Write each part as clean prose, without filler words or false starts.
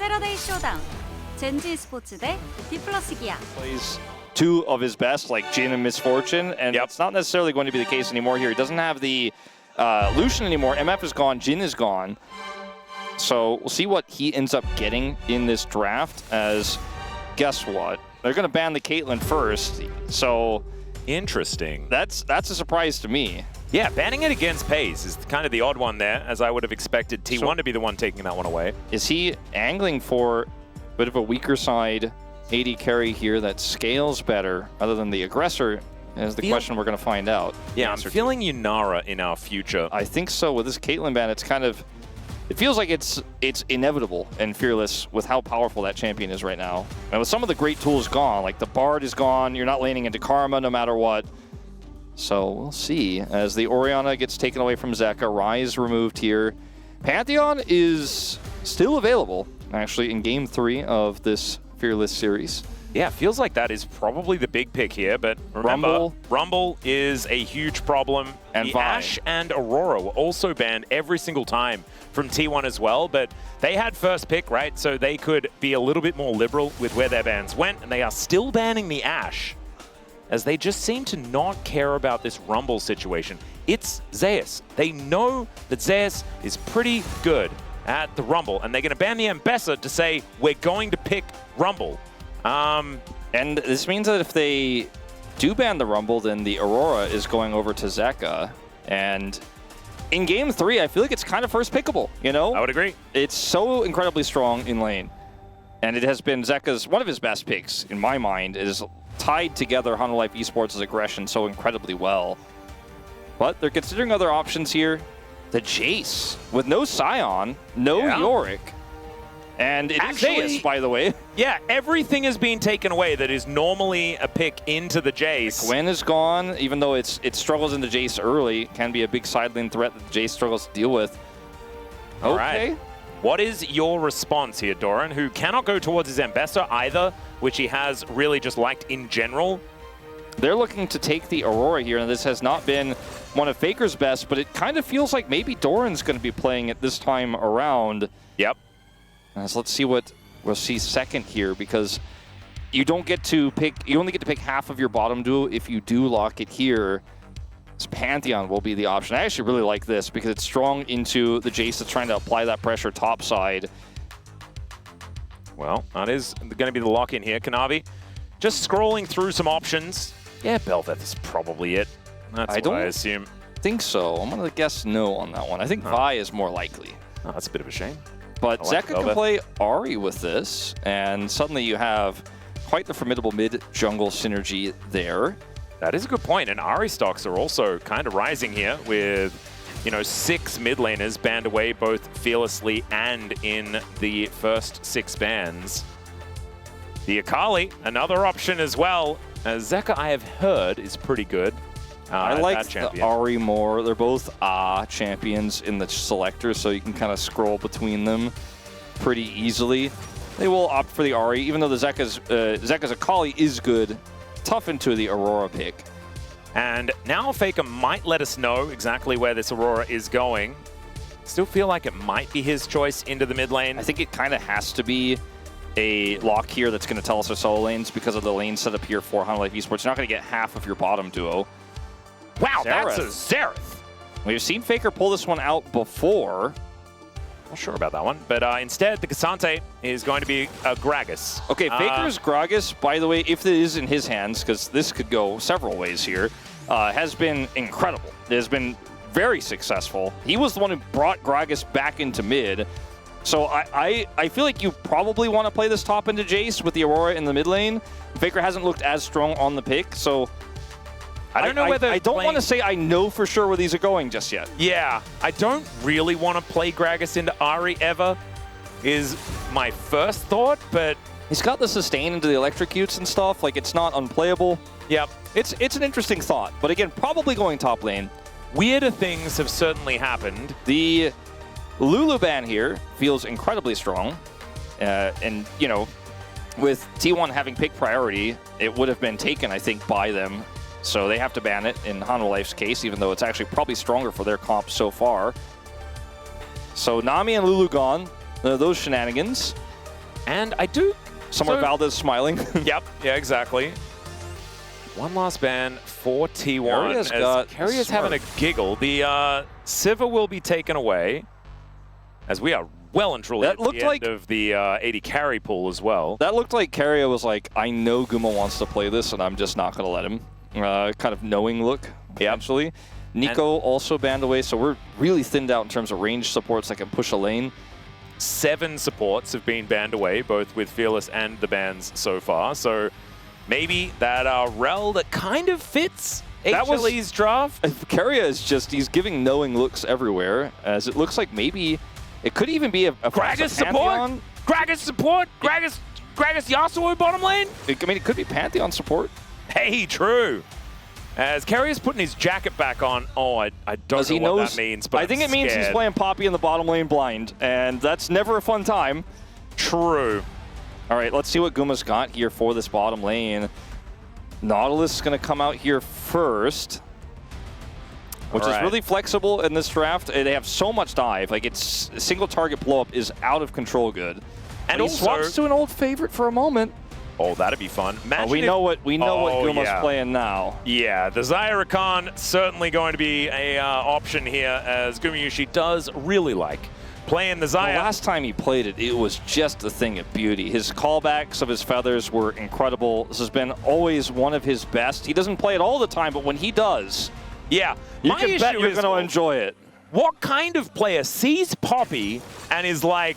세러데이 쇼다운 젠지 스포츠 대 디플러스 기아. Plays two of his best, like Jin and Misfortune, and it's not necessarily going to be the case anymore here. He doesn't have the Lucian anymore. MF is gone, Jin is gone. So we'll see what he ends up getting in this draft, as guess what? They're going to ban the Caitlyn first, so... Interesting. That's a surprise to me. Yeah, banning it against Pays is kind of the odd one there, as I would have expected T1 to be the one taking that one away. Is he angling for a bit of a weaker side AD carry here that scales better, other than the aggressor, is the question we're going to find out. Yeah, I'm feeling Yunara in our future. I think so. With this Caitlyn ban, it's kind of... It feels like it's inevitable and Fearless with how powerful that champion is right now. And with some of the great tools gone, like the Bard is gone, you're not laning into Karma no matter what. So we'll see as the Orianna gets taken away from Zeka, Rise removed here. Pantheon is still available, actually, in Game 3 of this Fearless series. Yeah, it feels like that is probably the big pick here, but remember, Rumble is a huge problem. And the Ashe and Aurora were also banned every single time from T1 as well, but they had first pick, right? So they could be a little bit more liberal with where their bans went, and they are still banning the Ashe, as they just seem to not care about this Rumble situation. It's Zeus. They know that Zeus is pretty good at the Rumble, and they're going to ban the Ambessa to say, we're going to pick Rumble. And this means that if they do ban the Rumble, then the Aurora is going over to Zeka. And in Game 3, I feel like it's kind of first pickable, you know? I would agree. It's so incredibly strong in lane. And it has been Zeka's, one of his best picks, in my mind. It is tied together Hanwha Life Esports' aggression so incredibly well. But they're considering other options here. The Jace, with no Sion, no Yorick. And it is Zeus, by the way. Yeah, everything is being taken away that is normally a pick into the Jace. Gwen is gone, even though it struggles in the Jace early. It can be a big side lane threat that the Jace struggles to deal with. All right. What is your response here, Doran, who cannot go towards his Ambessa either, which he has really just liked in general? They're looking to take the Aurora here, and this has not been one of Faker's best, but it kind of feels like maybe Doran's going to be playing it this time around. Yep. So let's see what we'll see second here, because you don't get to pick, you only get to pick half of your bottom duo if you do lock it here. This Pantheon will be the option. I actually really like this because it's strong into the Jace that's trying to apply that pressure topside. Well, that is going to be the lock-in here. Kanavi just scrolling through some options. Yeah, Bel'Veth is probably it. That's what I assume. Think so. I'm going to guess no on that one. I think Vi is more likely. Oh, that's a bit of a shame. But Zeka can play Ahri with this, and suddenly you have quite the formidable mid-jungle synergy there. That is a good point, and Ahri stocks are also kind of rising here with, you know, 6 mid laners banned away both fearlessly and in the first 6 bans. The Akali, another option as well. Zeka, I have heard, is pretty good. I like the Ahri more. They're both champions in the selector, so you can kind of scroll between them pretty easily. They will opt for the Ahri, even though the Zeka's Akali is good. Tough into the Aurora pick. And now Faker might let us know exactly where this Aurora is going. Still feel like it might be his choice into the mid lane. I think it kind of has to be a lock here that's going to tell us our solo lanes because of the lane setup here for Hanwha Life Esports. You're not going to get half of your bottom duo. Wow, that's a Xerath. We've seen Faker pull this one out before. Not sure about that one, but instead the Cassante is going to be a Gragas. Okay, Faker's Gragas, by the way, if it is in his hands, because this could go several ways here, has been incredible. It has been very successful. He was the one who brought Gragas back into mid. So I feel like you probably want to play this top into Jace with the Aurora in the mid lane. Faker hasn't looked as strong on the pick, so I don't know whether I don't want to say I know for sure where these are going just yet. Yeah, I don't really want to play Gragas into Ahri ever, is my first thought, but he's got the sustain into the electrocutes and stuff. Like, it's not unplayable. Yep. It's an interesting thought, but again, probably going top lane. Weirder things have certainly happened. The Lulu ban here feels incredibly strong, and you know, with T1 having pick priority, it would have been taken, I think, by them. So they have to ban it in Hanwha Life's case, even though it's actually probably stronger for their comp so far. So Nami and Lulu gone, those shenanigans. And I do... Somewhere Valdez smiling. Yep, yeah, exactly. One last ban for T1. Carrier's having a giggle. The Sivir will be taken away, as we are well and truly at the end of the 80 carry pool as well. That looked like Carrier was like, I know Guma wants to play this, and I'm just not going to let him. Kind of knowing look, absolutely. Nico also banned away, so we're really thinned out in terms of range supports that can push a lane. 7 supports have been banned away, both with Fearless and the bans so far. So maybe that rel that kind of fits HLE's draft. Carrier is just, he's giving knowing looks everywhere, as it looks like maybe it could even be a Gragas support? Gragas support? Gragas Yasuo bottom lane? I mean, it could be Pantheon support. Hey, true. As Carrier's putting his jacket back on, I don't know what that means, but I think it means he's playing Poppy in the bottom lane blind, and that's never a fun time. True. All right, let's see what Guma's got here for this bottom lane. Nautilus is going to come out here first, which is really flexible in this draft. They have so much dive. Like, it's a single target blow up is out of control good. And he swaps to an old favorite for a moment. Oh, that'd be fun. We know what Guma's playing now. Yeah, the Xayah Rakan certainly going to be a option here, as Gumayushi does really like playing the Xayah. The last time he played it, it was just a thing of beauty. His callbacks of his feathers were incredible. This has been always one of his best. He doesn't play it all the time, but when he does, you can bet you're going to enjoy it. What kind of player sees Poppy and is like,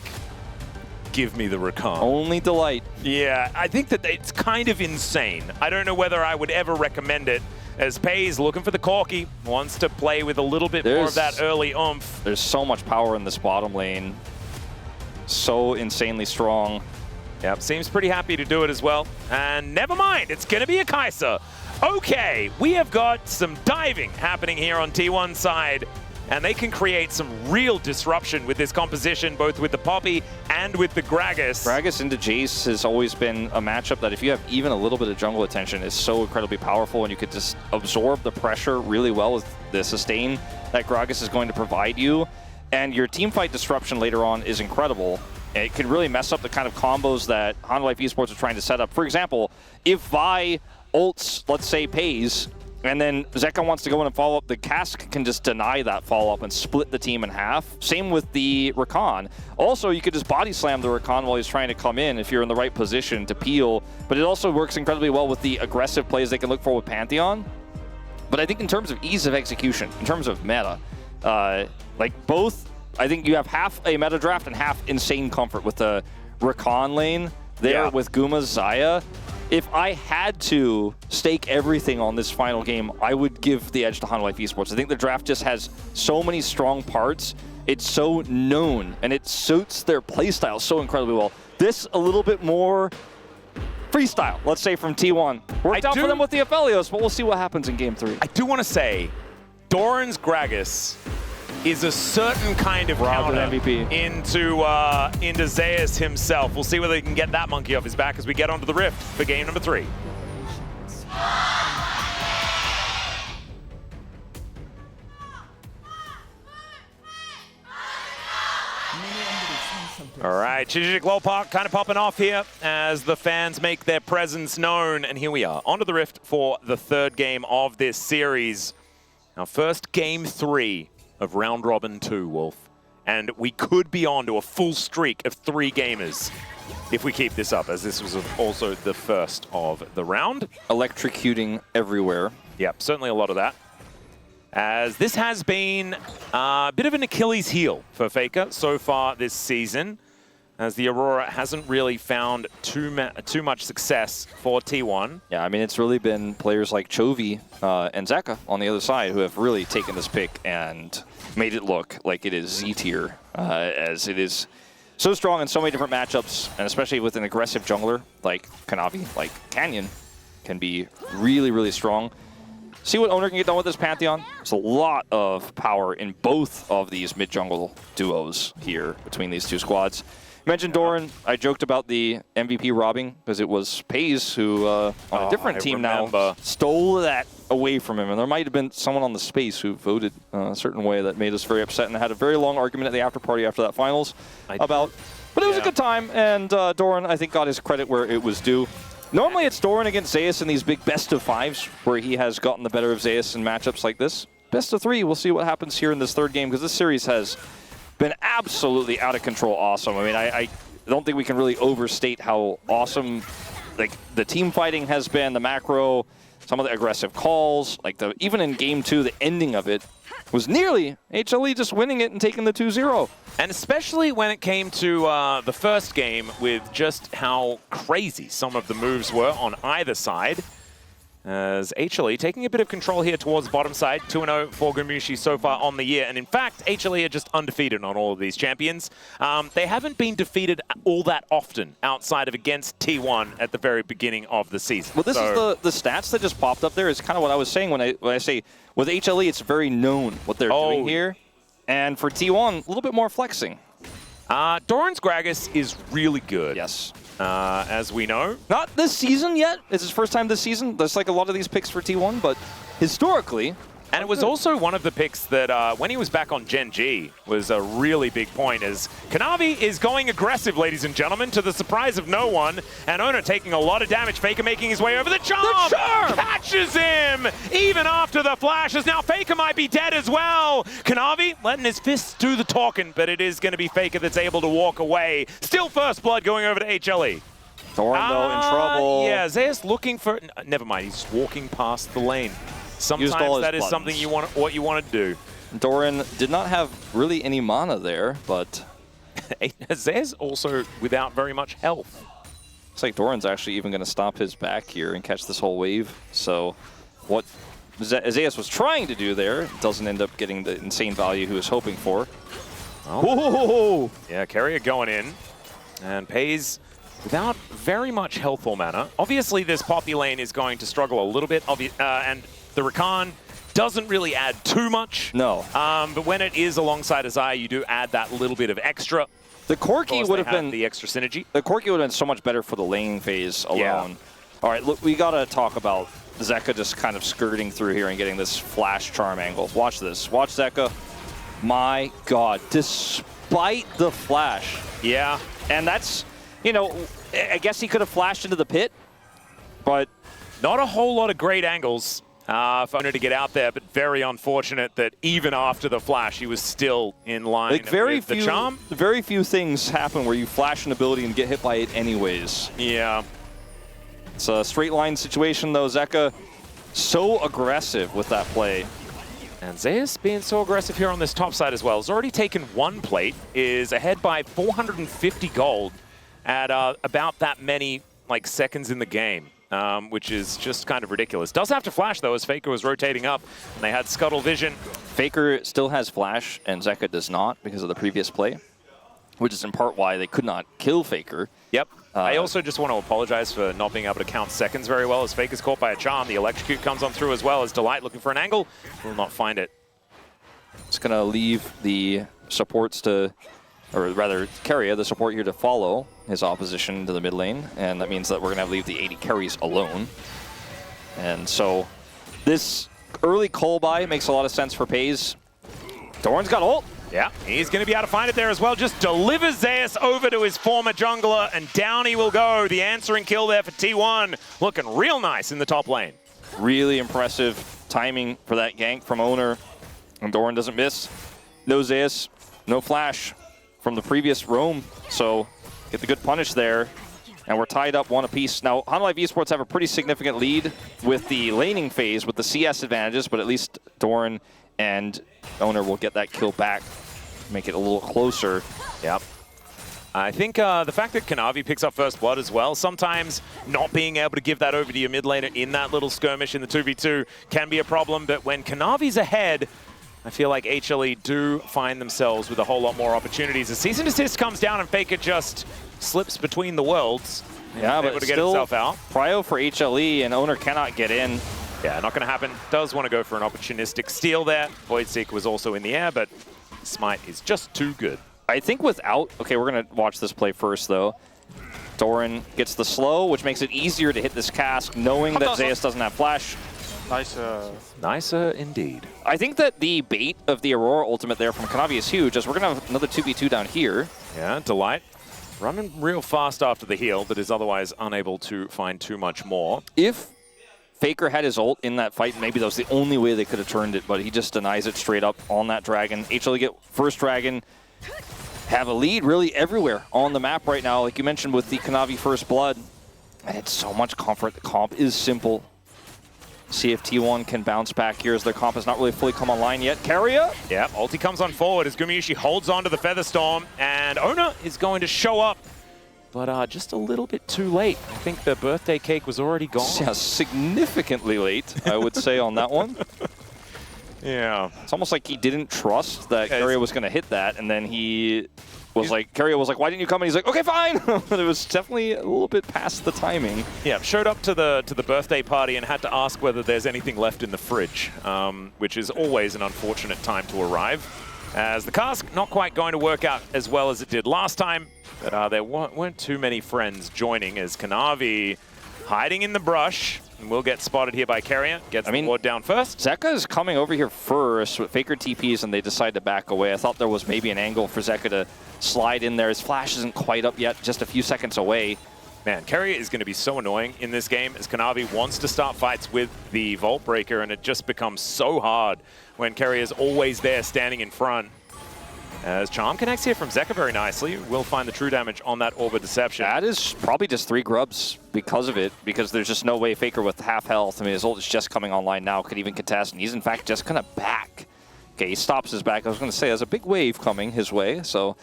give me the Rakan? Only delight. Yeah, I think that it's kind of insane. I don't know whether I would ever recommend it, as Pei's looking for the Corki, wants to play with a little bit more of that early oomph. There's so much power in this bottom lane. So insanely strong. Yep, seems pretty happy to do it as well. And never mind, it's going to be a Kai'Sa. Okay, we have got some diving happening here on T1 side, and they can create some real disruption with this composition, both with the Poppy and with the Gragas. Gragas into Jace has always been a matchup that if you have even a little bit of jungle attention is so incredibly powerful, and you could just absorb the pressure really well with the sustain that Gragas is going to provide you. And your teamfight disruption later on is incredible. It can really mess up the kind of combos that Honda Life Esports are trying to set up. For example, if Vi ults, let's say, Pays, and then Zeka wants to go in and follow up, the Cask can just deny that follow-up and split the team in half. Same with the Rakan. Also, you could just body slam the Rakan while he's trying to come in if you're in the right position to peel. But it also works incredibly well with the aggressive plays they can look for with Pantheon. But I think in terms of ease of execution, in terms of meta, like both, I think you have half a meta draft and half insane comfort with the Rakan lane there with Guma's Xayah. If I had to stake everything on this final game, I would give the edge to Honda Life Esports. I think the draft just has so many strong parts. It's so known, and it suits their playstyle so incredibly well. This, a little bit more freestyle, let's say, from T1. Worked out for them with the Aphelios, but we'll see what happens in Game 3. I do want to say, Doran's Gragas is a certain kind of counter MVP into Zeus himself. We'll see whether he can get that monkey off his back as we get onto the Rift for game number 3. All right, Chijik Lolpark kind of popping off here as the fans make their presence known. And here we are, onto the Rift for the 3rd game of this series. Our first game 3 of round robin 2, Wolf. And we could be on to a full streak of 3 gamers if we keep this up, as this was also the first of the round. Electrocuting everywhere. Yep, certainly a lot of that. As this has been a bit of an Achilles heel for Faker so far this season, as the Aurora hasn't really found too much success for T1. Yeah, I mean, it's really been players like Chovy and Zeka on the other side who have really taken this pick and made it look like it is Z tier, as it is so strong in so many different matchups, and especially with an aggressive jungler like Kanavi, like Canyon, can be really, really strong. See what Owner can get done with this Pantheon. There's a lot of power in both of these mid-jungle duos here between these two squads. You mentioned Doran. I joked about the MVP robbing because it was Pays who, on a different team now, stole that away from him. And there might have been someone on the space who voted a certain way that made us very upset and had a very long argument at the after party after that finals about But it was a good time, and Doran, I think, got his credit where it was due. Normally, it's Doran against Zeus in these big best-of-5s, where he has gotten the better of Zeus in matchups like this. Best-of-3, we'll see what happens here in this third game, because this series has been absolutely out of control awesome. I mean, I don't think we can really overstate how awesome like the team fighting has been, the macro, some of the aggressive calls, like even in game 2, the ending of it was nearly HLE just winning it and taking the 2-0. And especially when it came to the first game with just how crazy some of the moves were on either side. As HLE taking a bit of control here towards the bottom side, 2-0 for Skirmishes so far on the year. And in fact, HLE are just undefeated on all of these champions. They haven't been defeated all that often outside of against T1 at the very beginning of the season. Well, this is the stats that just popped up there is kind of what I was saying when I say with HLE, it's very known what they're doing here. And for T1, a little bit more flexing. Doran's Gragas is really good. Yes. As we know. Not this season yet. It's his first time this season. There's like a lot of these picks for T1, but historically. And it was also one of the picks that, when he was back on Gen G, was a really big point, as Kanavi is going aggressive, ladies and gentlemen, to the surprise of no one. And Owner taking a lot of damage. Faker making his way over the charm. The charm! Catches him! Even after the flashes. Now Faker might be dead as well. Kanavi letting his fists do the talking, but it is going to be Faker that's able to walk away. Still first blood going over to HLE. Doran, though, in trouble. Yeah, Zeus looking for... Never mind, he's walking past the lane. Sometimes that is something you want to do. Doran did not have really any mana there, but Zeus also without very much health. Looks like Doran's actually even going to stop his back here and catch this whole wave. So what Zeus was trying to do there doesn't end up getting the insane value he was hoping for. Oh. Yeah, Carrier going in and pays without very much health or mana. Obviously, this Poppy lane is going to struggle a little bit, and the Rakan doesn't really add too much. No. But when it is alongside Azaya, you do add that little bit of extra. The Corki would have been the extra synergy. The Corki would have been so much better for the lane phase alone. Yeah. All right, look, we got to talk about Zeka just kind of skirting through here and getting this flash charm angle. Watch this. Watch Zeka. My God, despite the flash. Yeah. And that's, you know, I guess he could have flashed into the pit, but not a whole lot of great angles for Owner to get out there, but very unfortunate that even after the flash, he was still in line with the charm. Very few things happen where you flash an ability and get hit by it anyways. Yeah. It's a straight line situation, though. Zeka so aggressive with that play. And Zeus being so aggressive here on this top side as well. Has already taken one plate, is ahead by 450 gold at about that many seconds in the game. Which is just kind of ridiculous. Does have to flash, though, as Faker was rotating up, and they had Scuttle Vision. Faker still has flash, and Zeka does not because of the previous play, which is in part why they could not kill Faker. Yep. I also just want to apologize for not being able to count seconds very well, as Faker's caught by a charm. The electrocute comes on through as well, as Delight looking for an angle. Will not find it. It's going to leave the supports to... or rather, Carrier, the support here to follow his opposition to the mid lane, and that means that we're going to leave the 80 carries alone. And so this early call buy makes a lot of sense for Pays. Doran's got ult. Yeah, he's going to be able to find it there as well. Just delivers Zeus over to his former jungler, and down he will go. The answering kill there for T1. Looking real nice in the top lane. Really impressive timing for that gank from Owner. And Doran doesn't miss. No Zeus, no flash from the previous roam, so get the good punish there, and we're tied up one apiece. Now, Hanwha Esports have a pretty significant lead with the laning phase with the CS advantages, but at least Doran and Owner will get that kill back, make it a little closer. Yep. I think the fact that Kanavi picks up first blood as well, sometimes not being able to give that over to your mid laner in that little skirmish in the 2v2 can be a problem, but when Kanavi's ahead, I feel like HLE do find themselves with a whole lot more opportunities. The Cease and Desist comes down and Faker just slips between the worlds. Yeah, but able to get still himself out. Prio for HLE, and Owner cannot get in. Yeah, not going to happen. Does want to go for an opportunistic steal there. Voidseeker was also in the air, but Smite is just too good. I think without... Okay, we're going to watch this play first, though. Doran gets the slow, which makes it easier to hit this cask, knowing that Zeus doesn't have flash. Nicer indeed. I think that the bait of the Aurora ultimate there from Kanavi is huge, as we're going to have another 2v2 down here. Yeah, Delight Running real fast after the heal, but is otherwise unable to find too much more. If Faker had his ult in that fight, maybe that was the only way they could have turned it, but he just denies it straight up on that dragon. HLE get first dragon, have a lead really everywhere on the map right now, like you mentioned with the Kanavi First Blood. And it's so much comfort. The comp is simple. See if T1 can bounce back here as their comp has not really fully come online yet. Keria? Yeah, ulti comes on forward as Gumayusi holds on to the Featherstorm, and Ona is going to show up, but just a little bit too late. I think the birthday cake was already gone. Yeah, significantly late, I would say, on that one. Yeah. It's almost like he didn't trust that Keria was going to hit that, and then he was like, Keria was like, why didn't you come? And he's like, okay, fine. But it was definitely a little bit past the timing. Yeah, showed up to the birthday party and had to ask whether there's anything left in the fridge, which is always an unfortunate time to arrive. As the cask not quite going to work out as well as it did last time, but there weren't too many friends joining as Kanavi hiding in the brush. And will get spotted here by Keria. Gets the ward down first. Zeka is coming over here first with Faker TPs, and they decide to back away. I thought there was maybe an angle for Zeka to slide in there. His flash isn't quite up yet, just a few seconds away. Man, Keria is going to be so annoying in this game as Kanavi wants to start fights with the Vault Breaker, and it just becomes so hard when Keria is always there standing in front. As Charm connects here from Zeka very nicely, will find the true damage on that Orb of Deception. That is probably just 3 grubs because of it, because there's just no way Faker with half health, I mean, his ult is just coming online now, could even contest, and he's in fact just kind of back. Okay, he stops his back. I was going to say, there's a big wave coming his way, so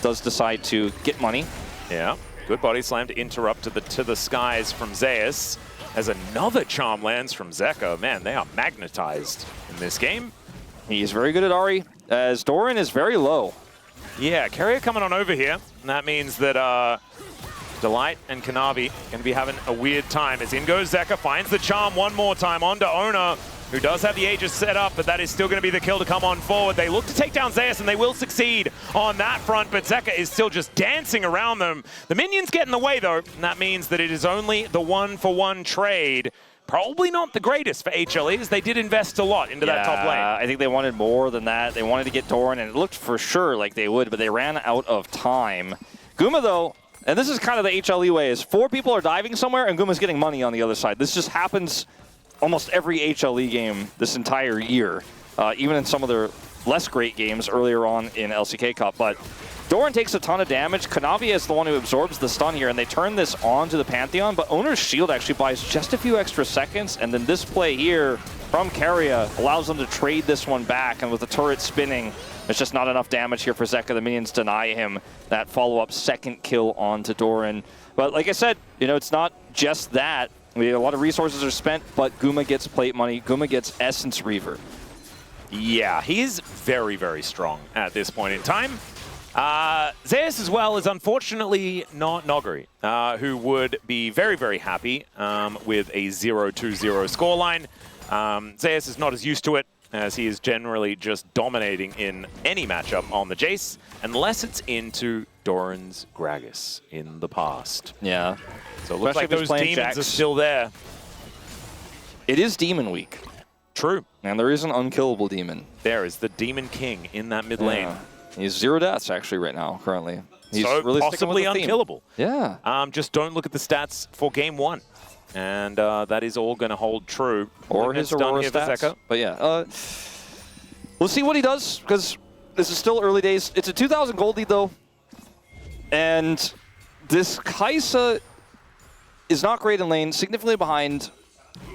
does decide to get money. Yeah, good body slam to interrupt to the skies from Zeus, as another Charm lands from Zeka. Man, they are magnetized in this game. He is very good at Ahri, as Doran is very low. Yeah, Keria coming on over here, and that means that Delight and Kanavi going to be having a weird time. As in goes Zeka, finds the Charm one more time onto Ona, who does have the Aegis set up, but that is still going to be the kill to come on forward. They look to take down Zeus, and they will succeed on that front, but Zeka is still just dancing around them. The minions get in the way, though, and that means that it is only the 1-for-1 trade. Probably not the greatest for HLE, as they did invest a lot into that top lane. I think they wanted more than that. They wanted to get Doran, and it looked for sure like they would, but they ran out of time. Guma, though, and this is kind of the HLE way, is 4 people are diving somewhere, and Guma's getting money on the other side. This just happens almost every HLE game this entire year, even in some of their less great games earlier on in LCK Cup. But Doran takes a ton of damage. Kanavi is the one who absorbs the stun here, and they turn this on to the Pantheon, but Owner's Shield actually buys just a few extra seconds, and then this play here from Keria allows them to trade this one back, and with the turret spinning, there's just not enough damage here for Zeka. The minions deny him that follow-up second kill onto Doran. But like I said, you know, it's not just that. A lot of resources are spent, but Guma gets plate money. Guma gets Essence Reaver. Yeah, he's very, very strong at this point in time. Zeus as well is unfortunately not Nogari, who would be very, very happy with a 0-2-0 scoreline. Zeus is not as used to it, as he is generally just dominating in any matchup on the Jace, unless it's into Doran's Gragas in the past. Yeah. So it looks like those demons are still there. It is Demon Week. True. And there is an unkillable demon. There is the Demon King in that mid lane. He's 0 deaths, actually, right now, currently. He's so really possibly unkillable. Yeah. Just don't look at the stats for game 1. And that is all going to hold true. Or his Aurora stats. But yeah, we'll see what he does, because this is still early days. It's a 2,000 gold lead, though. And this Kai'Sa is not great in lane, significantly behind.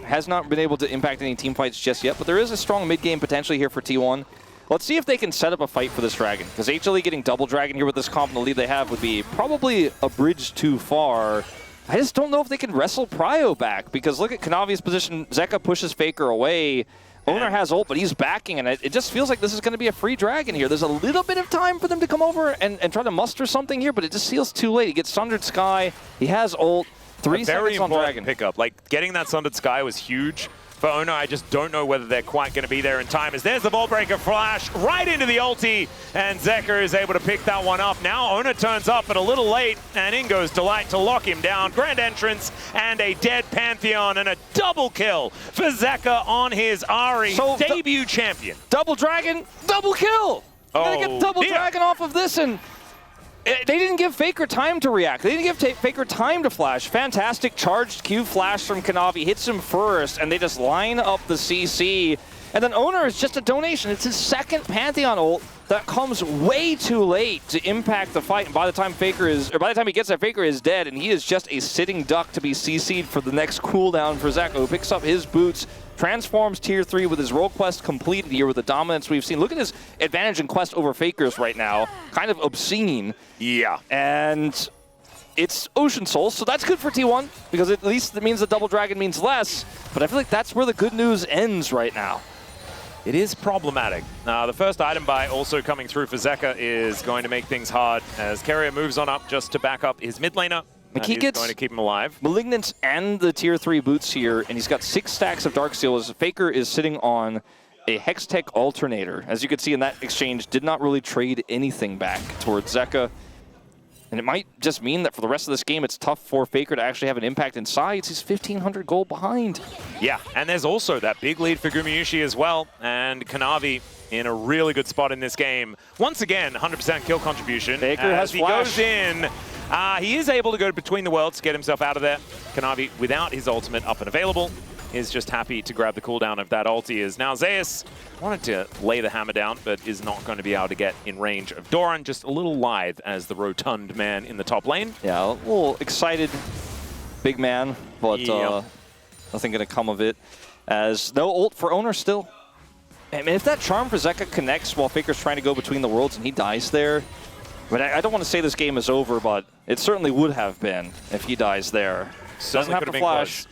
Has not been able to impact any team fights just yet, but there is a strong mid-game potentially here for T1. Let's see if they can set up a fight for this dragon, because HLE getting double dragon here with this comp and the lead they have would be probably a bridge too far. I just don't know if they can wrestle Prio back, because look at Kanavi's position. Zeka pushes Faker away. Owner has ult, but he's backing, and it just feels like this is going to be a free dragon here. There's a little bit of time for them to come over and try to muster something here, but it just feels too late. He gets Sundered Sky. He has ult. 3 seconds on dragon. Pickup. Like, getting that Sundered Sky was huge. For Ona, I just don't know whether they're quite going to be there in time. As there's the Vault Breaker flash right into the ulti, and Zeka is able to pick that one up. Now Ona turns up, but a little late, and in goes Delight to lock him down. Grand entrance and a dead Pantheon, and a double kill for Zeka on his Ahri, debut champion. Double dragon, double kill! Gonna get double dragon off of this, and They didn't give Faker time to react. They didn't give Faker time to flash. Fantastic charged Q flash from Kanavi. Hits him first, and they just line up the CC. And then Owner is just a donation. It's his second Pantheon ult that comes way too late to impact the fight. And by the time he gets there, Faker is dead, and he is just a sitting duck to be CC'd for the next cooldown for Zeka, who picks up his boots, transforms tier 3 with his role quest completed here with the dominance we've seen. Look at his advantage in quest over Faker's right now. Kind of obscene. Yeah. And it's Ocean Souls, so that's good for T1, because at least it means the Double Dragon means less. But I feel like that's where the good news ends right now. It is problematic. The first item buy also coming through for Zeka is going to make things hard as Carrier moves on up just to back up his mid laner. He gets going to keep him alive. Malignant and the tier 3 boots here, and he's got 6 stacks of Darksteel as Faker is sitting on a Hextech Alternator. As you can see in that exchange, did not really trade anything back towards Zeka. And it might just mean that for the rest of this game, it's tough for Faker to actually have an impact in sides. He's 1,500 gold behind. Yeah, and there's also that big lead for Gumayusi as well. And Kanavi in a really good spot in this game. Once again, 100% kill contribution. Faker has he flash. goes in. He is able to go between the worlds to get himself out of there. Kanavi, without his ultimate up and available, is just happy to grab the cooldown of that ulti. As now Zeus wanted to lay the hammer down, but is not going to be able to get in range of Doran. Just a little lithe as the rotund man in the top lane. Yeah, a little excited big man, but nothing going to come of it. As no ult for Owner still. I mean, if that charm for Zeka connects while Faker's trying to go between the worlds and he dies there, but I don't want to say this game is over, but it certainly would have been if he dies there. Doesn't have to flash.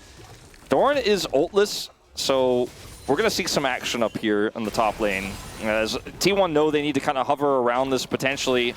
Doran is ultless, so we're going to see some action up here on the top lane. As T1 know they need to kind of hover around this potentially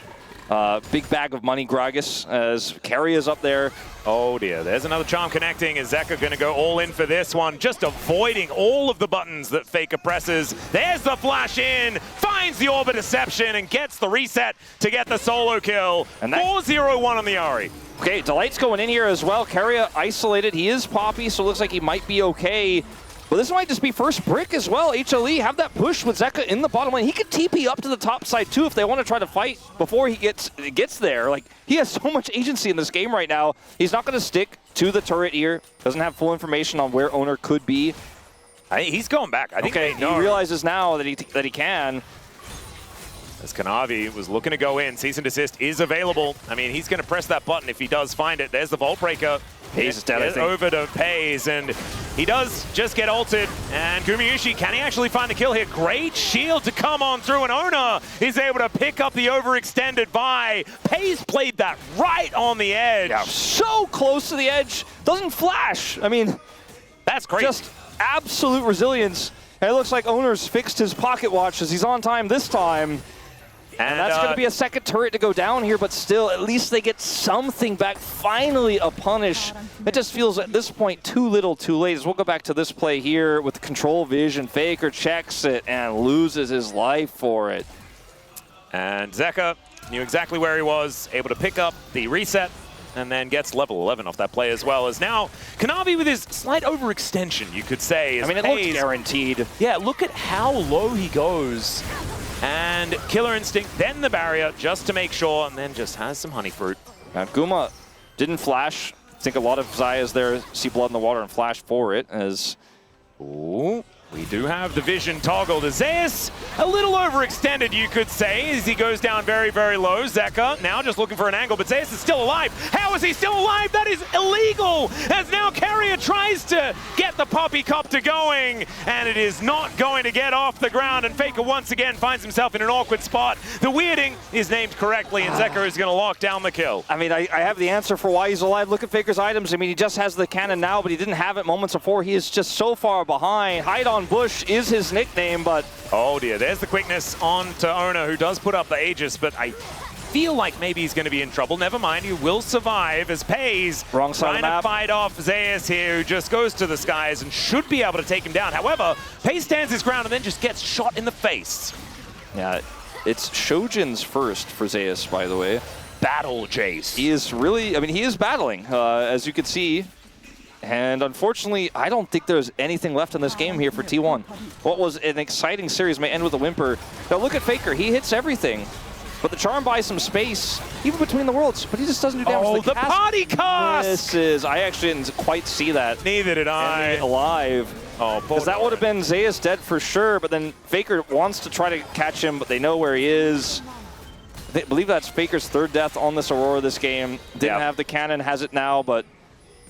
big bag of money Gragas as Carry is up there. Oh dear, there's another charm connecting. Is Zeka going to go all in for this one? Just avoiding all of the buttons that Faker presses. There's the flash in, finds the Orbit Deception and gets the reset to get the solo kill. And 4-0-1 on the Ahri. Okay, Delight's going in here as well. Carrier isolated. He is Poppy, so it looks like he might be okay. But this might just be first brick as well. HLE have that push with Zeka in the bottom lane. He could TP up to the top side too if they want to try to fight before he gets there. Like, he has so much agency in this game right now. He's not going to stick to the turret here. Doesn't have full information on where Owner could be. He's going back. I think he realizes now that he can. As Kanavi was looking to go in, cease and desist is available. I mean, he's going to press that button if he does find it. There's the Vault Breaker. Pays is dead, I think. Over to Pays, and he does just get ulted. And Gumayusi, can he actually find the kill here? Great shield to come on through, and Ona is able to pick up the overextended buy. Pays played that right on the edge. Yeah, so close to the edge. Doesn't flash. I mean, that's great. Just absolute resilience. And it looks like Owner's fixed his pocket watch as he's on time this time. And that's going to be a second turret to go down here, but still, at least they get something back. Finally, a punish. It just feels at this point too little, too late. As we'll go back to this play here with the control vision. Faker checks it and loses his life for it. And Zeka knew exactly where he was, able to pick up the reset, and then gets level 11 off that play as well. As now, Kanavi with his slight overextension, you could say. I mean, it looks guaranteed. Yeah, look at how low he goes. And Killer Instinct, then the barrier, just to make sure, and then just has some honey fruit. Now, Guma didn't flash. I think a lot of Zayas there see blood in the water and flash for it as... Ooh, we do have the vision toggled. Zeus, a little overextended, you could say, as he goes down very, very low. Zeka now just looking for an angle, but Zeus is still alive. How is he still alive? That is illegal, as now Carrier tries to get the Poppy Copter going, and it is not going to get off the ground, and Faker once again finds himself in an awkward spot. The weirding is named correctly, and Zeka is going to lock down the kill. I mean, I have the answer for why he's alive. Look at Faker's items. I mean, he just has the cannon now, but he didn't have it moments before. He is just so far behind. Hide on Bush is his nickname, but... Oh dear, there's the quickness on to Ona, who does put up the Aegis, but I feel like maybe he's going to be in trouble. Never mind, he will survive as Pays wrong side trying to fight off Zeus here, who just goes to the skies and should be able to take him down. However, Pays stands his ground and then just gets shot in the face. Yeah, it's Shojin's first for Zeus, by the way. Battle Jace. He is really, I mean, he is battling, as you can see. And unfortunately, I don't think there's anything left in this game here for T1. What was an exciting series may end with a whimper. Now look at Faker, he hits everything. But the Charm buys some space, even between the worlds, but he just doesn't do damage. Oh, the party cast! Misses. I actually didn't quite see that. Neither did I. Alive. Oh, because that would have been Zeus dead for sure, but then Faker wants to try to catch him, but they know where he is. I believe that's Faker's third death on this Aurora this game. Didn't have the cannon, has it now, but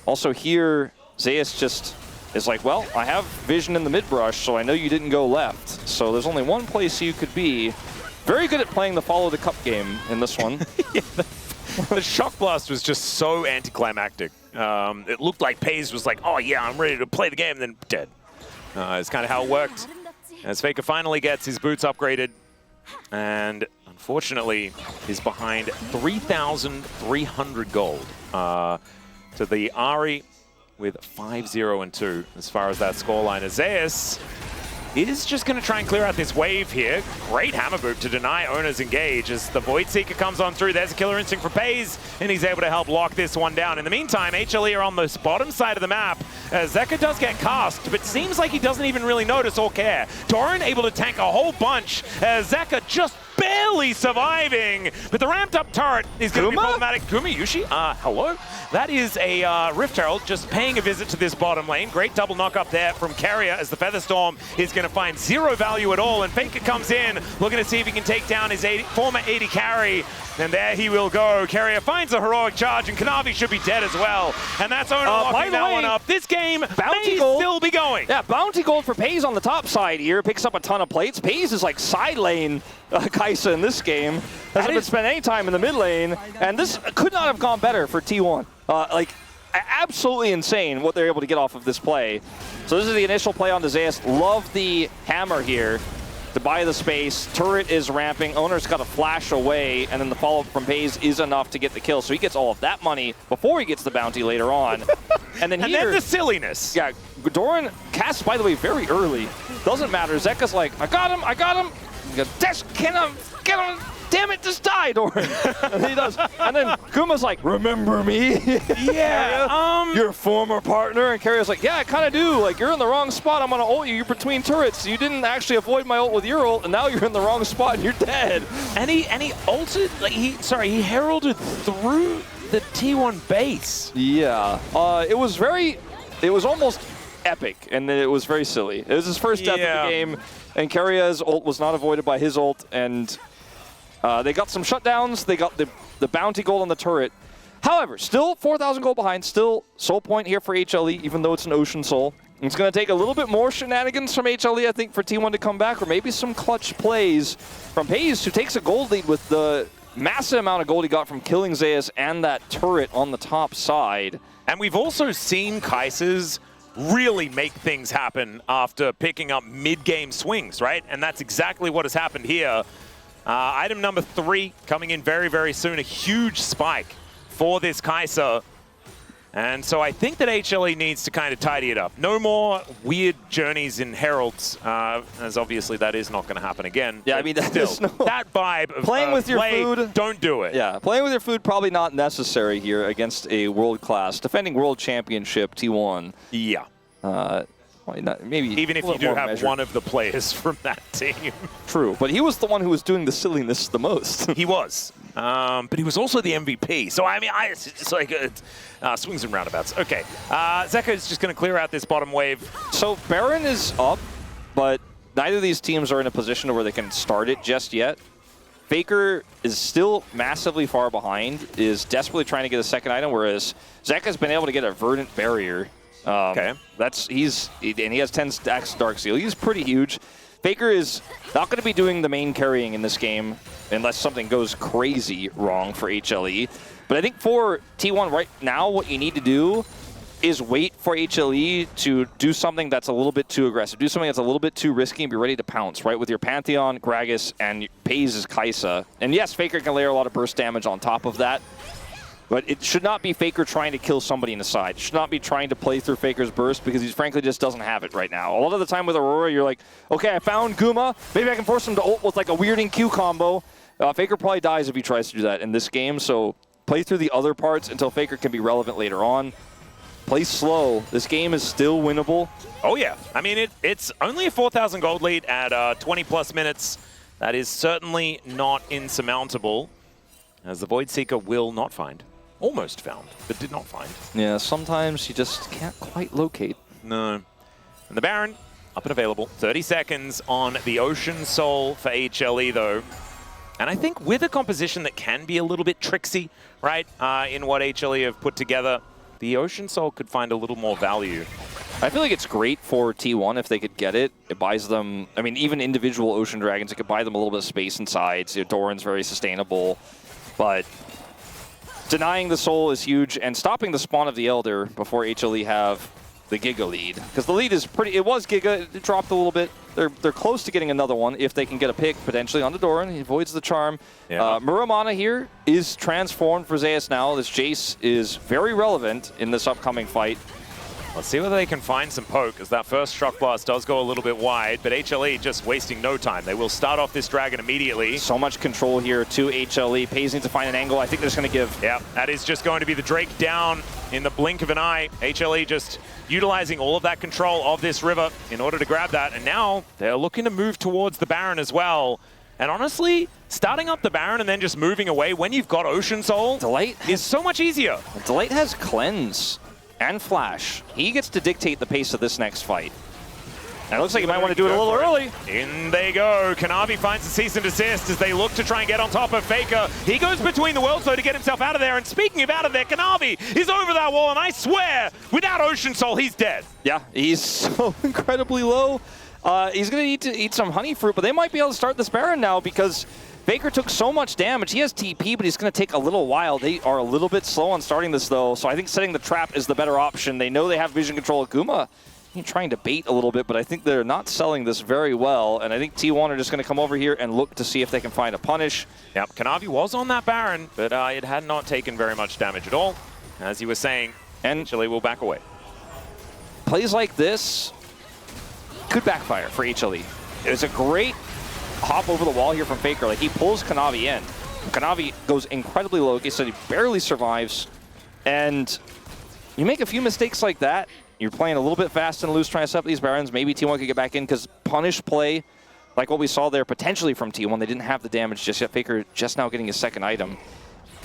also here, Zeus just is like, well, I have vision in the mid-brush, so I know you didn't go left. So there's only one place you could be. Very good at playing the follow the cup game in this one. The Shock Blast was just so anticlimactic. It looked like Paze was like, oh yeah, I'm ready to play the game, and then dead. It's kind of how it worked. As Faker finally gets his boots upgraded, and unfortunately, he's behind 3,300 gold to the Ari with 5-0 and 2 as far as that scoreline. Zeus is just going to try and clear out this wave here. Great hammer boot to deny Owner's engage as the Void Seeker comes on through. There's a killer instinct for Paze, and he's able to help lock this one down. In the meantime, HLE are on the bottom side of the map. Zeka does get cast, but seems like he doesn't even really notice or care. Doran able to tank a whole bunch. Zeka just barely surviving, but the ramped up turret is going to be problematic. Gumayushi, hello? That is a Rift Herald just paying a visit to this bottom lane. Great double knock up there from Carrier as the Featherstorm is going to find zero value at all, and Faker comes in looking to see if he can take down his former AD carry, and there he will go. Carrier finds a heroic charge, and Kanavi should be dead as well, and that's Owner locking that one up. This game may still be going. Yeah, bounty gold for Paze on the top side here. Picks up a ton of plates. Paze is like side lane Kaisa in this game. Hasn't been spent any time in the mid lane, and this could not have gone better for T1. Like, absolutely insane what they're able to get off of this play. So this is the initial play on Zeus. Love the hammer here to buy the space. Turret is ramping. Owner's got a flash away, and then the follow-up from Paze is enough to get the kill. So he gets all of that money before he gets the bounty later on. And then the silliness. Yeah, Doran casts, by the way, very early. Doesn't matter. Zeka's like, I got him, I got him. He goes, get him. Damn it, just die, Doran. And he does. And then Kuma's like, remember me? Yeah. Your former partner. And Carrier's like, yeah, I kind of do. Like, you're in the wrong spot. I'm going to ult you. You're between turrets. You didn't actually avoid my ult with your ult, and now you're in the wrong spot and you're dead. And he ulted, like, he heralded through the T1 base. Yeah. It was almost epic, and then it was very silly. It was his first death of the game, and Carrier's ult was not avoided by his ult, and they got some shutdowns. They got the bounty gold on the turret. However, still 4,000 gold behind. Still soul point here for HLE, even though it's an Ocean Soul. It's going to take a little bit more shenanigans from HLE, I think, for T1 to come back, or maybe some clutch plays from Paze, who takes a gold lead with the massive amount of gold he got from killing Zeus and that turret on the top side. And we've also seen Kai'Sa's really make things happen after picking up mid-game swings, right? And that's exactly what has happened here. Item number 3 coming in very, very soon. A huge spike for this Kaisa. And so I think that HLE needs to kind of tidy it up. No more weird journeys in Heralds, as obviously that is not going to happen again. Yeah, I mean, that vibe of playing with your food, don't do it. Yeah, playing with your food probably not necessary here against a world-class defending world championship T1. Yeah. Maybe even if you do have one of the players from that team. True, but he was the one who was doing the silliness the most. He was. But he was also the MVP. So, I mean, it's like swings and roundabouts. Okay. Zeka is just going to clear out this bottom wave. So, Baron is up, but neither of these teams are in a position where they can start it just yet. Faker is still massively far behind, is desperately trying to get a second item, whereas Zeka's been able to get a Verdant Barrier. Okay. And he has 10 stacks Dark Seal. He's pretty huge. Faker is not going to be doing the main carrying in this game unless something goes crazy wrong for HLE. But I think for T1 right now, what you need to do is wait for HLE to do something that's a little bit too aggressive. Do something that's a little bit too risky and be ready to pounce, right? With your Pantheon, Gragas, and Paze's Kaisa. And yes, Faker can layer a lot of burst damage on top of that. But it should not be Faker trying to kill somebody in the side. It should not be trying to play through Faker's burst because he frankly just doesn't have it right now. A lot of the time with Aurora, you're like, okay, I found Guma. Maybe I can force him to ult with like a weirding Q combo. Faker probably dies if he tries to do that in this game. So play through the other parts until Faker can be relevant later on. Play slow. This game is still winnable. Oh, yeah. I mean, it's only a 4,000 gold lead at 20-plus minutes. That is certainly not insurmountable, as the Void Seeker will not find. Almost found, but did not find. Yeah, sometimes you just can't quite locate. No. And the Baron, up and available. 30 seconds on the Ocean Soul for HLE, though. And I think with a composition that can be a little bit tricksy, right, in what HLE have put together, the Ocean Soul could find a little more value. I feel like it's great for T1 if they could get it. It buys them, I mean, even individual Ocean Dragons, it could buy them a little bit of space inside. So Doran's very sustainable, but denying the Soul is huge, and stopping the spawn of the Elder before HLE have the Giga lead. Because the lead is pretty, it was Giga, it dropped a little bit. They're close to getting another one if they can get a pick, potentially, on the Doran. He avoids the charm. Yeah. Muramana here is transformed for Zeus now. This Jace is very relevant in this upcoming fight. Let's see whether they can find some poke, as that first Shock Blast does go a little bit wide, but HLE just wasting no time. They will start off this Dragon immediately. So much control here to HLE. Pays needs to find an angle. I think they're just going to give... Yeah, that is just going to be the Drake down in the blink of an eye. HLE just utilizing all of that control of this river in order to grab that, and now they're looking to move towards the Baron as well. And honestly, starting up the Baron and then just moving away when you've got Ocean Soul is so much easier. Delight has Cleanse and Flash. He gets to dictate the pace of this next fight. And it looks like he might want to do it a little early. In they go. Kanavi finds the cease and desist as they look to try and get on top of Faker. He goes between the worlds, though, to get himself out of there. And speaking of out of there, Kanavi is over that wall, and I swear, without Ocean Soul, he's dead. Yeah, he's so incredibly low. He's going to need to eat some honey fruit, but they might be able to start this Baron now because Faker took so much damage. He has TP, but he's going to take a little while. They are a little bit slow on starting this, though, so I think setting the trap is the better option. They know they have vision control. Akuma trying to bait a little bit, but I think they're not selling this very well, and I think T1 are just going to come over here and look to see if they can find a punish. Yep, Kanavi was on that Baron, but it had not taken very much damage at all. As you were saying, and HLE will back away. Plays like this could backfire for HLE. It's a great hop over the wall here from Faker. Like, he pulls Kanavi in. Kanavi goes incredibly low. Like I said, he barely survives. And you make a few mistakes like that, you're playing a little bit fast and loose trying to set up these Barons. Maybe T1 could get back in because punish play, like what we saw there potentially from T1, they didn't have the damage just yet. Faker just now getting his second item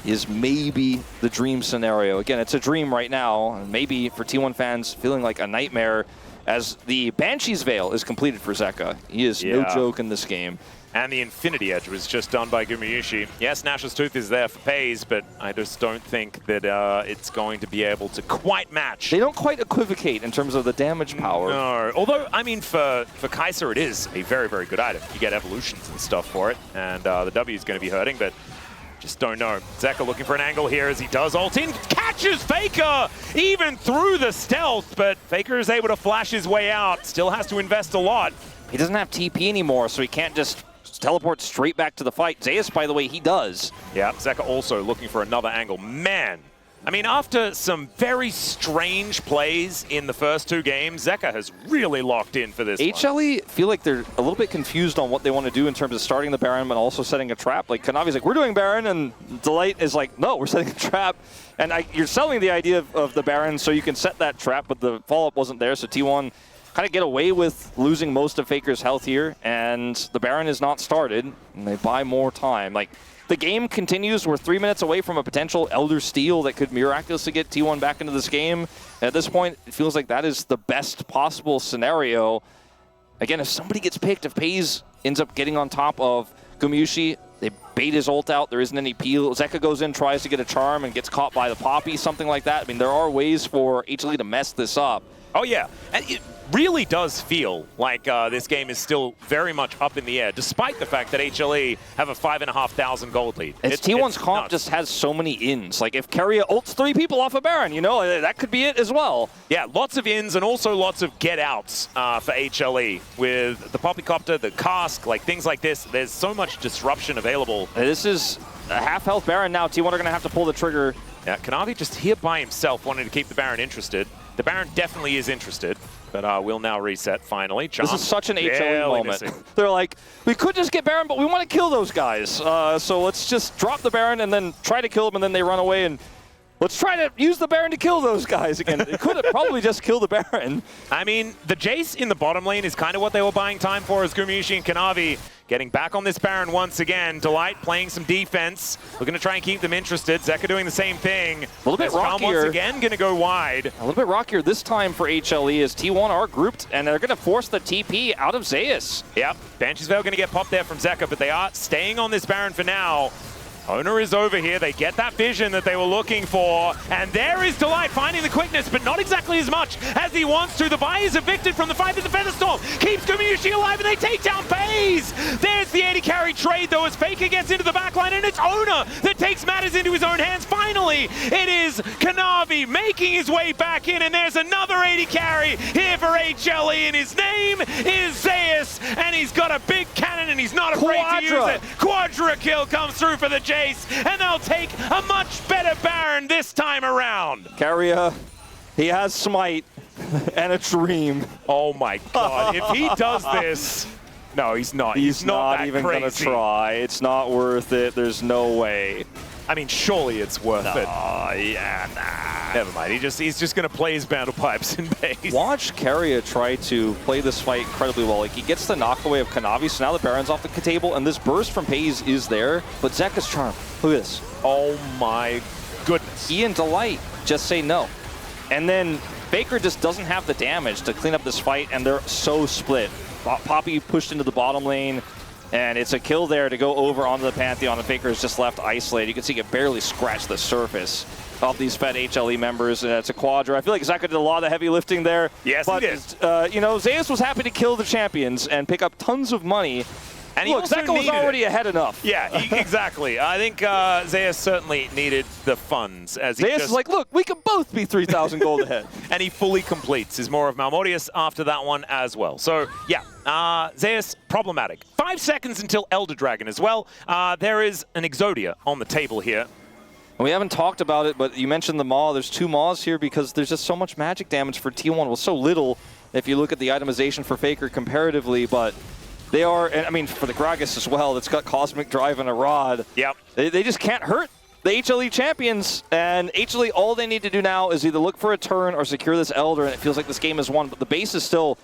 is maybe the dream scenario. Again, it's a dream right now. Maybe for T1 fans feeling like a nightmare as the Banshee's Veil is completed for Zeka. He is no joke in this game. And the Infinity Edge was just done by Gumayusi. Yes, Nash's Tooth is there for Pays, but I just don't think that it's going to be able to quite match. They don't quite equivocate in terms of the damage power. No, although, I mean, for Kai'Sa, it is a very, very good item. You get evolutions and stuff for it, and the W is going to be hurting, but just don't know. Zeka looking for an angle here as he does ult in. Catches Faker even through the stealth, but Faker is able to flash his way out. Still has to invest a lot. He doesn't have TP anymore, so he can't just teleport straight back to the fight. Zeus, by the way, he does. Yeah, Zeka also looking for another angle. Man, I mean, after some very strange plays in the first two games, Zeka has really locked in for this HLE feel like they're a little bit confused on what they want to do in terms of starting the Baron, but also setting a trap. Like, Kanavi's like, we're doing Baron, and Delight is like, no, we're setting a trap. And you're selling the idea of the Baron so you can set that trap, but the follow-up wasn't there, so T1 kind of get away with losing most of Faker's health here, and the Baron is not started, and they buy more time. Like, the game continues. We're 3 minutes away from a potential Elder Steal that could miraculously get T1 back into this game. And at this point, it feels like that is the best possible scenario. Again, if somebody gets picked, if Pays ends up getting on top of Gumayusi, they bait his ult out, there isn't any peel. Zeka goes in, tries to get a charm, and gets caught by the Poppy, something like that. I mean, there are ways for HLE to mess this up. Oh, yeah. And it really does feel like this game is still very much up in the air, despite the fact that HLE have a 5,500 gold lead. It's T1's comp nuts. Just has so many ins. Like, if Keria ults 3 people off a Baron, you know, that could be it as well. Yeah, lots of ins and also lots of get-outs for HLE. With the Poppycopter, the Cask, like things like this, there's so much disruption available. This is a half-health Baron now. T1 are going to have to pull the trigger. Yeah, Kanavi just here by himself wanting to keep the Baron interested. The Baron definitely is interested, but we'll now reset finally. Charm this is such an HLE moment. They're like, we could just get Baron, but we want to kill those guys. So let's just drop the Baron and then try to kill them, and then they run away. And Let's try to use the Baron to kill those guys again. It could have probably just killed the Baron. I mean, the Jace in the bottom lane is kind of what they were buying time for, as Skirmishes and Kanavi getting back on this Baron once again. Delight playing some defense. We're going to try and keep them interested. Zeka doing the same thing. A little bit rockier. Once again going to go wide. A little bit rockier this time for HLE as T1 are grouped, and they're going to force the TP out of Zeus. Yep, Banshee's Veil going to get popped there from Zeka, but they are staying on this Baron for now. Owner is over here. They get that vision that they were looking for. And there is Delight finding the quickness, but not exactly as much as he wants to. The buy is evicted from the fight, but the Featherstorm keeps Skirmishes alive, and they take down FaZe. There's the AD carry trade, though, as Faker gets into the backline, and it's Owner that takes matters into his own hands. Finally, it is Kanavi making his way back in, and there's another AD carry here for HLE, and his name is Zeus, and he's got a big cannon, and he's not afraid to use it. Quadra kill comes through for the Jace, and they'll take a much better Baron this time around. Carrier, he has Smite and a Dream. Oh my god, if he does this... No, he's not. He's not that even crazy. gonna try. It's not worth it. There's no way. I mean, surely it's worth it. Yeah, nah. Never mind. He's just gonna play his battle pipes in base. Watch Carrier try to play this fight incredibly well. Like, he gets the knockaway of Kanavi, so now the Baron's off the table, and this burst from FaZe is there. But Zeka's charm. Look at this. Oh my goodness. He and Delight just say no. And then Faker just doesn't have the damage to clean up this fight, and they're so split. Poppy pushed into the bottom lane, and it's a kill there to go over onto the Pantheon, and Faker is just left isolated. You can see he can barely scratch the surface of these Fed HLE members, and it's a Quadra. I feel like Zeka did a lot of the heavy lifting there. Yes, but, he did. You know, Zeus was happy to kill the champions and pick up tons of money. And look, Zeka was already ahead enough. Yeah, exactly. I think Zeus certainly needed the funds. As Zeus is like, look, we can both be 3,000 gold ahead. And he fully completes his more of Malmodius after that one as well. So, yeah, Zeus, problematic. 5 seconds until Elder Dragon as well. There is an Exodia on the table here. And we haven't talked about it, but you mentioned the Maw. There's 2 Maws here because there's just so much magic damage for T1. Well, so little if you look at the itemization for Faker comparatively, but they are, and I mean, for the Gragas as well, that's got Cosmic Drive and a Rod. Yep. They just can't hurt the HLE champions, and HLE, all they need to do now is either look for a turn or secure this Elder, and it feels like this game is won, but the base is still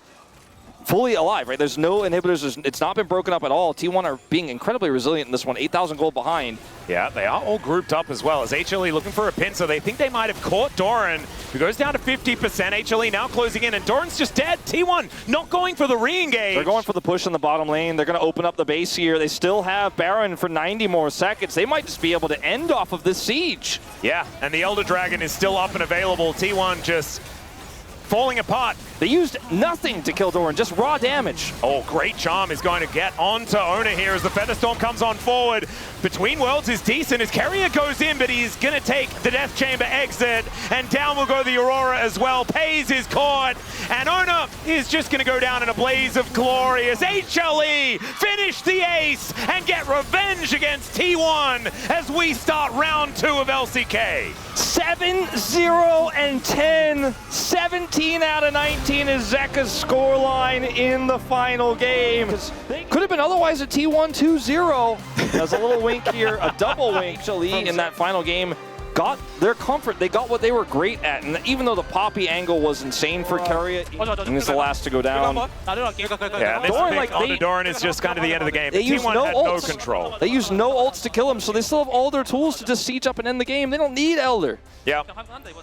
fully alive, right? There's no inhibitors. It's not been broken up at all. T1 are being incredibly resilient in this one, 8,000 gold behind. Yeah, they are all grouped up as well as HLE looking for a pin, so they think they might have caught Doran, who goes down to 50%. HLE now closing in, and Doran's just dead. T1 not going for the re-engage. They're going for the push in the bottom lane. They're going to open up the base here. They still have Baron for 90 more seconds. They might just be able to end off of this siege. Yeah, and the Elder Dragon is still up and available. T1 just falling apart. They used nothing to kill Doran, just raw damage. Oh, great charm is going to get onto Owner here as the Featherstorm comes on forward. Between Worlds is decent as Carrier goes in, but he's going to take the Death Chamber exit, and down will go the Aurora as well. Pays is caught, and Owner is just going to go down in a blaze of glory as HLE finish the ace and get revenge against T1 as we start round 2 of LCK. 7-0-10, 17 out of 19 is Zeka's scoreline in the final game. Could have been otherwise a T1 2-0. There's a little wink here, a double wink. HLE in that final game got their comfort. They got what they were great at. And even though the Poppy angle was insane for Carrier, and it's the last to go down. Yeah, this Doran, pick onto Doran is just kind of the end of the game. T1 had no control. They used no ults to kill him, so they still have all their tools to just siege up and end the game. They don't need Elder. Yeah,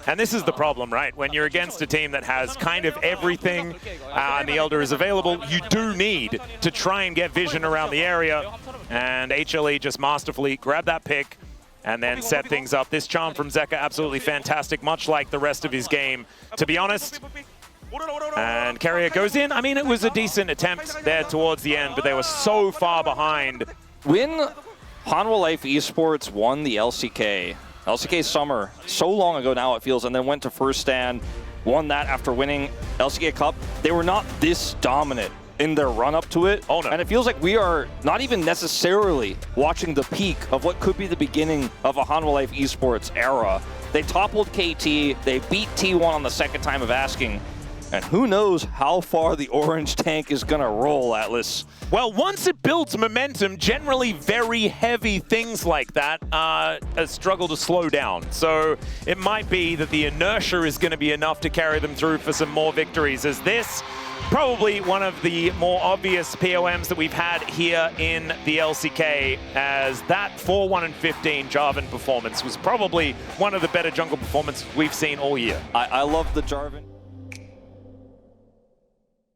and this is the problem, right? When you're against a team that has kind of everything and the Elder is available, you do need to try and get vision around the area. And HLE just masterfully grabbed that pick and then set things up. This charm from Zeka, absolutely fantastic, much like the rest of his game, to be honest. And Carrier goes in. I mean, it was a decent attempt there towards the end, but they were so far behind. When Hanwha Life Esports won the LCK Summer, so long ago now it feels, and then went to First Stand, won that after winning LCK Cup, they were not this dominant in their run-up to it. Oh, no. And it feels like we are not even necessarily watching the peak of what could be the beginning of a Hanwha Life Esports era. They toppled KT, they beat T1 on the second time of asking, And who knows how far the orange tank is going to roll, Atlas. Well, once it builds momentum, generally very heavy things like that struggle to slow down. So it might be that the inertia is going to be enough to carry them through for some more victories, as this probably one of the more obvious POMs that we've had here in the LCK, as that 4-1-15 Jarvan performance was probably one of the better jungle performances we've seen all year. I love the Jarvan.